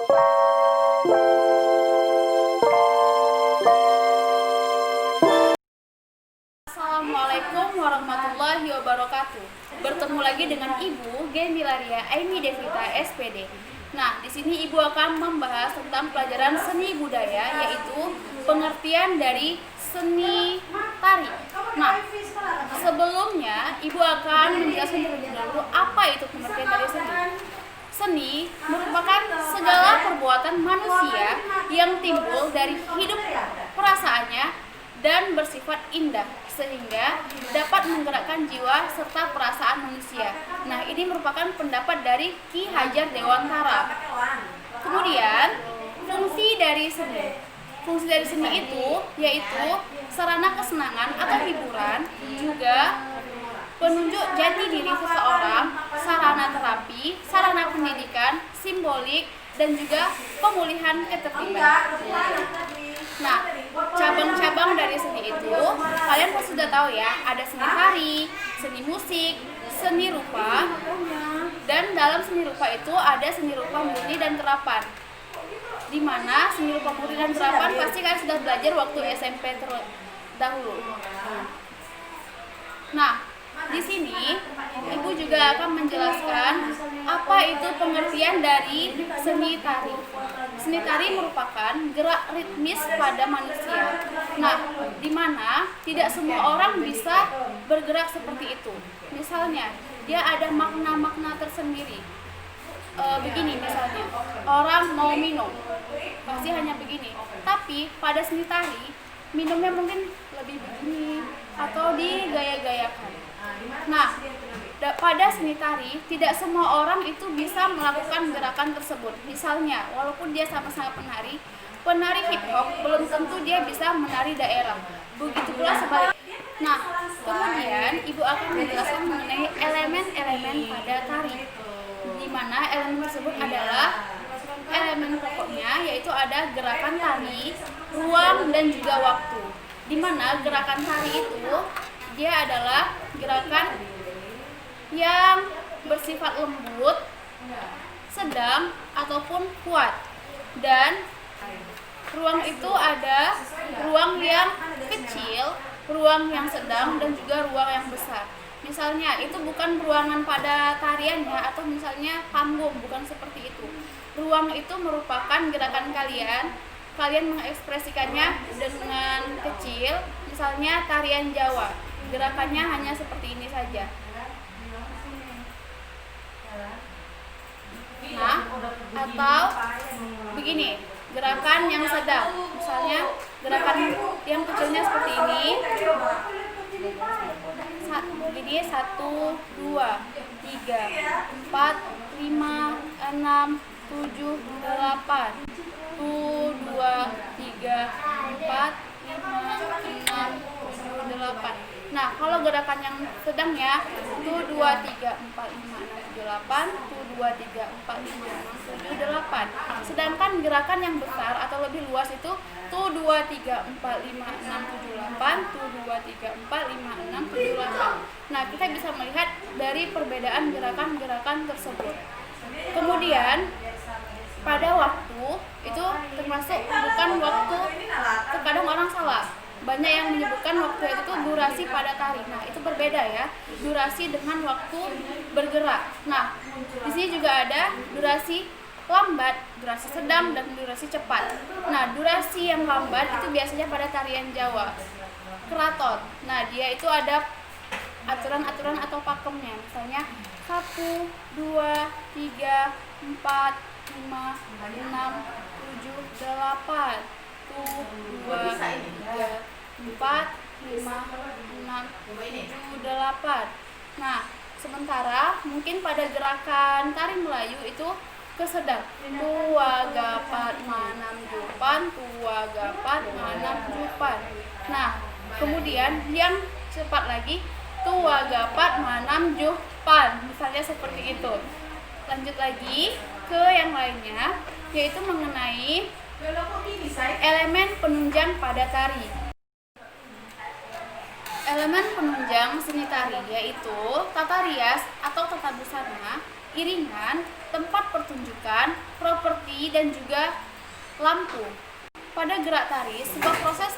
Assalamualaikum warahmatullahi wabarakatuh. Bertemu lagi dengan Ibu Gemilaria Aini Devita SPD. Nah, di sini Ibu akan membahas tentang pelajaran seni budaya, yaitu pengertian dari seni tari. Nah, sebelumnya Ibu akan menjelaskan terlebih dahulu apa itu pengertian dari seni. Seni merupakan segala perbuatan manusia yang timbul dari hidup perasaannya dan bersifat indah sehingga dapat menggerakkan jiwa serta perasaan manusia. Nah, ini merupakan pendapat dari Ki Hajar Dewantara. Kemudian, fungsi dari seni. Fungsi dari seni itu yaitu sarana kesenangan atau hiburan, juga penunjuk jati diri seseorang, sarana terapi, sarana pendidikan, simbolik, dan juga pemulihan ketertiban. Nah, cabang-cabang dari seni itu kalian pasti sudah tahu ya, ada seni tari, seni musik, seni rupa, dan dalam seni rupa itu ada seni rupa murni dan terapan. Di mana seni rupa murni dan terapan pasti kalian sudah belajar waktu SMP terdahulu. Nah, di sini Ibu juga akan menjelaskan apa itu pengertian dari seni tari. Seni tari merupakan gerak ritmis pada manusia. Nah, di mana tidak semua orang bisa bergerak seperti itu. Misalnya, dia ada makna-makna tersendiri. Begini misalnya, orang mau minum, pasti hanya begini. Tapi pada seni tari, minumnya mungkin lebih begini atau digaya-gayakan. Nah, pada seni tari, tidak semua orang itu bisa melakukan gerakan tersebut. Misalnya, walaupun dia sama-sama penari hip hop belum tentu dia bisa menari daerah. Begitu pula sebaliknya. Nah, kemudian Ibu akan menjelaskan mengenai elemen-elemen pada tari, di mana elemen tersebut adalah elemen pokoknya, yaitu ada gerakan tari, ruang, dan juga waktu. Di mana gerakan tari itu dia adalah gerakan yang bersifat lembut, sedang, ataupun kuat. Dan ruang itu ada ruang yang kecil, ruang yang sedang, dan juga ruang yang besar. Misalnya itu bukan ruangan pada tariannya, atau misalnya panggung, bukan seperti itu. Ruang itu merupakan gerakan kalian mengekspresikannya dengan kecil. Misalnya tarian Jawa, gerakannya hanya seperti ini saja. Nah, atau begini, gerakan yang sedang, misalnya gerakan yang kecilnya seperti ini. Jadi 1, 2, 3, 4, 5, 6, 7, 8. 1, 2, 3, 4, 5, 6, 7, 8. Nah, kalau gerakan yang sedangnya 1, 2, 3, 4, 5, 6, 7, 8, 1, 2, 3, 4, 5, 6, 7, 8. Sedangkan gerakan yang besar atau lebih luas itu 1, 2, 3, 4, 5, 6, 7, 8, 1, 2, 3, 4, 5, 6, 7, 8. Nah, kita bisa melihat dari perbedaan gerakan-gerakan tersebut. Kemudian pada waktu itu termasuk bukan waktu, terkadang orang salah. Banyak yang menyebutkan waktu itu durasi pada tari. Nah, itu berbeda ya. Durasi dengan waktu bergerak. Nah, di sini juga ada durasi lambat, durasi sedang, dan durasi cepat. Nah, durasi yang lambat itu biasanya pada tarian Jawa, keraton. Nah, dia itu ada aturan-aturan atau pakemnya. Misalnya 1, 2, 3, 4, 5, 6, 7, 8. 1, 2, 3, 4, 5, 6, 7, 8. Nah, sementara mungkin pada gerakan tari Melayu itu kesedang. Tua, gapat, manam, jupan, tua, gapat, manam, jupan. Nah, kemudian yang cepat lagi, tua, gapat, manam, jupan. Misalnya seperti itu. Lanjut lagi ke yang lainnya, yaitu mengenai elemen penunjang pada tari. Elemen penunjang seni tari yaitu tata rias atau tata busana, iringan, tempat pertunjukan, properti, mudi dan juga lampu. Pada gerak tari, sebuah proses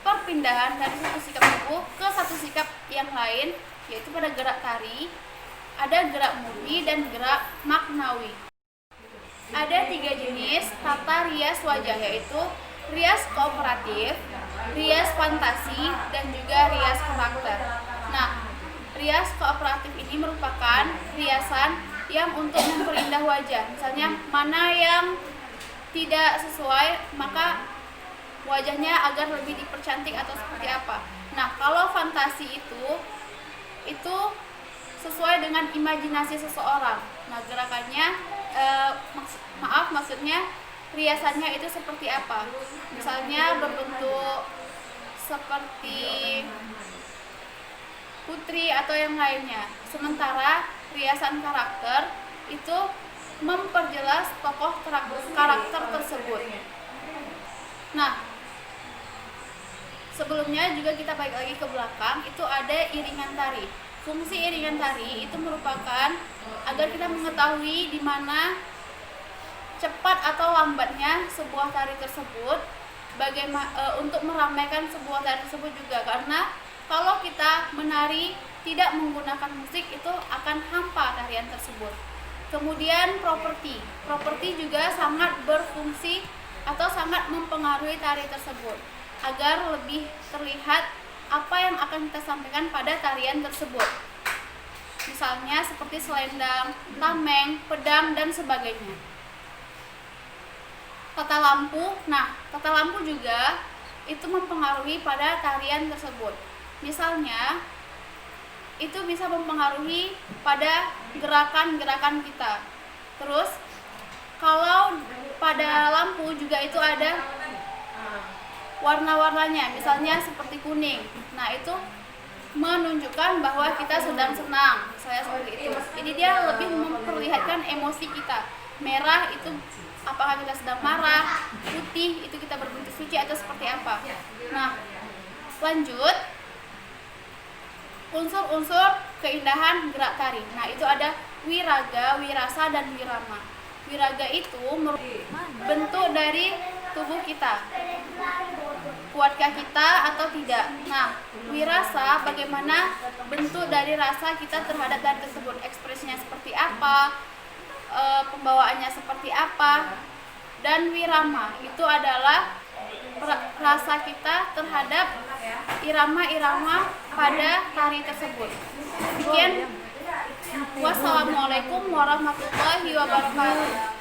perpindahan dari satu sikap tubuh ke satu sikap yang lain, yaitu pada gerak tari ada gerak murni dan gerak maknawi. Ada 3 jenis tata rias wajah, yaitu rias kooperatif, rias fantasi, dan juga rias karakter. Nah, rias kooperatif ini merupakan riasan yang untuk memperindah wajah. Misalnya mana yang tidak sesuai, maka wajahnya agar lebih dipercantik atau seperti apa. Nah, kalau fantasi itu sesuai dengan imajinasi seseorang. Nah, gerakannya maksudnya riasannya itu seperti apa. Misalnya berbentuk seperti putri atau yang lainnya. Sementara riasan karakter itu memperjelas tokoh karakter tersebut. Nah, sebelumnya juga kita balik lagi ke belakang, itu ada iringan tari. Fungsi iringan tari itu merupakan agar kita mengetahui di mana cepat atau lambatnya sebuah tari tersebut, untuk meramaikan sebuah tari tersebut juga, karena kalau kita menari tidak menggunakan musik itu akan hampa tarian tersebut. Kemudian properti juga sangat berfungsi atau sangat mempengaruhi tari tersebut agar lebih terlihat apa yang akan kita sampaikan pada tarian tersebut. Misalnya seperti selendang, tameng, pedang, dan sebagainya. Tata lampu, tata lampu juga itu mempengaruhi pada tarian tersebut. Misalnya, itu bisa mempengaruhi pada gerakan-gerakan kita. Terus, kalau pada lampu juga itu ada warna-warnanya, misalnya seperti kuning. Nah, itu menunjukkan bahwa kita sedang senang, misalnya seperti itu. Jadi dia lebih memperlihatkan emosi kita. Merah itu apakah kita sedang marah, putih itu kita berbentuk suci atau seperti apa. Nah, lanjut, unsur-unsur keindahan gerak tari. Nah, itu ada wiraga, wirasa, dan wirama. Wiraga itu bentuk dari tubuh kita, kuatkah kita atau tidak. Nah, wirasa bagaimana bentuk dari rasa kita terhadap tari tersebut, ekspresinya seperti apa, pembawaannya seperti apa. Dan wirama itu adalah rasa kita terhadap irama-irama pada tari tersebut. Demikian, wassalamualaikum warahmatullahi wabarakatuh.